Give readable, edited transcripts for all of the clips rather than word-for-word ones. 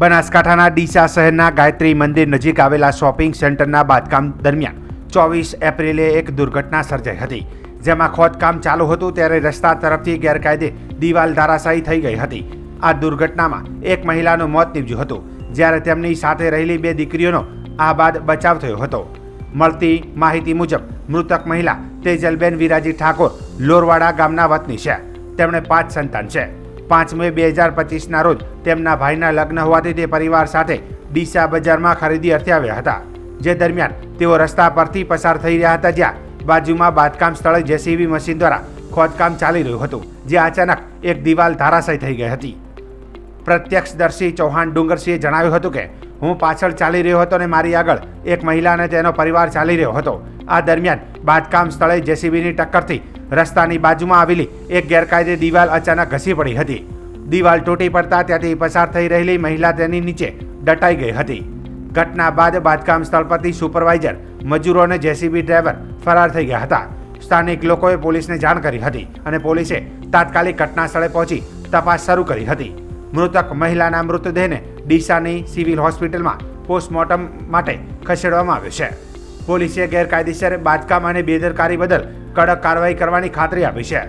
બનાસકાંઠાના ડીસા શહેરના ગાયત્રી મંદિર નજીક આવેલા શોપિંગ સેન્ટરના બાંધકામ દરમિયાન 24 એપ્રિલે એક દુર્ઘટના સર્જાઈ હતી, જેમાં ખોદકામ ચાલુ હતું ત્યારે રસ્તા તરફથી ગેરકાયદે દિવાલ ધરાશાયી થઈ ગઈ હતી। આ દુર્ઘટનામાં એક મહિલાનું મોત નીપજ્યું હતું, જ્યારે તેમની સાથે રહેલી 2 દીકરીઓનો આ બાદ બચાવ થયો હતો। મળતી માહિતી મુજબ મૃતક મહિલા તેજલબેન વિરાજી ઠાકોર લોરવાડા ગામના વતની છે। તેમણે 5 સંતાન છે। 5 મે 2025ના રોજ તેમના ભાઈના લગ્ન હોવાથી તે પરિવાર સાથે ડીસા બજારમાં ખરીદી અર્થે આવ્યા હતા, જે દરમિયાન તેઓ રસ્તા પરથી પસાર થઈ રહ્યા હતા, જ્યાં બાજુમાં બાંધકામ સ્થળે જેસીબી મશીન દ્વારા ખોદકામ ચાલી રહ્યું હતું, જે અચાનક એક દિવાલ ધરાશાયી થઈ ગઈ હતી। પ્રત્યક્ષદર્શી ચૌહાણ ડુંગરસિંહે જણાવ્યું હતું કે હું પાછળ ચાલી રહ્યો હતો અને મારી આગળ એક મહિલા અને તેનો પરિવાર ચાલી રહ્યો હતો। આ દરમિયાન બાંધકામ સ્થળે જેસીબીની ટક્કરથી રસ્તાની બાજુમાં આવેલી એક ગેરકાયદે દિવાલ અચાનક ઘસી પડી હતી। દિવાલ તૂટી પડતા ત્યાંથી પસાર થઈ રહેલી મહિલા તેની નીચે દટાઈ ગઈ હતી। ઘટના બાદ બાંધકામ સ્થળ પરથી સુપરવાઇઝર, મજૂરો અને જેસીબી ડ્રાઈવર ફરાર થઈ ગયા હતા। સ્થાનિક લોકોએ પોલીસને જાણ કરી હતી અને પોલીસે તાત્કાલિક ઘટના સ્થળે પહોંચી તપાસ શરૂ કરી હતી। મૃતક મહિલાના મૃતદેહને ડીસાની સિવિલ હોસ્પિટલમાં પોસ્ટમોર્ટમ માટે ખસેડવામાં આવ્યો છે। પોલીસે ગેરકાયદેસર બાંધકામ અને બેદરકારી બદલ કડક કાર્યવાહી કરવાની ખાતરી આપી છે।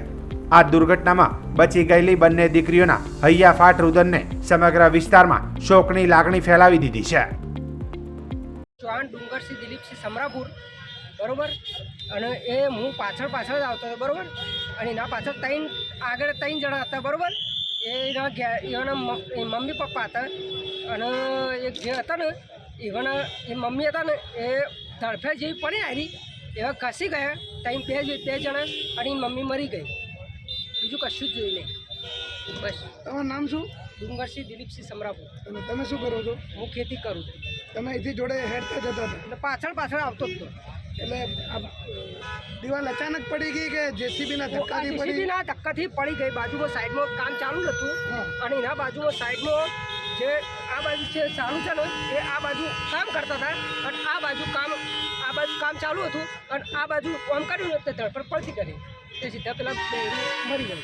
આ દુર્ઘટનામાં બચી ગયેલી બંને દીકરીઓના હૈયાફાટ રુદનને સમગ્ર વિસ્તારમાં શોકની લાગણી ફેલાવી દીધી છે। ચૌહાણ ડુંગરસિંહ દિલીપસિંહ સમરાપુર, બરોબર। અને એ હું પાછળ જ આવતો હતો, બરોબર। અને એના પાછળ આગળ 3 જણા હતા, બરોબર। એના મમ્મી પપ્પા હતા અને એક જે હતા ને એ મમ્મી હતા ને એ તડફે જેવી પડી આવી, એવા ઘસી ગયા 2 જણા અને એની મમ્મી મરી ગઈ। બીજું કશું જ જોયું નહીં, બસ। તમારું નામ શું? ડુંગરસિંહ દિલીપસિંહ સમરાપુર। અને તમે શું કરો છો? હું ખેતી કરું છું। તમે અહીંથી જોડે હેડતા જતા હતા એટલે પાછળ આવતો જ હતો। એટલે આ દિવાલ અચાનક પડી ગઈ કે જેસીબીના ધક્કાથી પડી? જેસીબીના ધક્કાથી પડી ગઈ। બાજુમાં સાઈડમાં કામ ચાલુ હતું અને એના બાજુમાં સાઈડમાં જે આ બાજુ છે ચાલુ છે ને એ આ બાજુ કામ કરતા હતા અને આ બાજુ કામ ચાલુ હતું અને આ બાજુ કામ કર્યું ને તે ધડ પર પડતી કરી, તે સીધા પેલા મરી ગયું।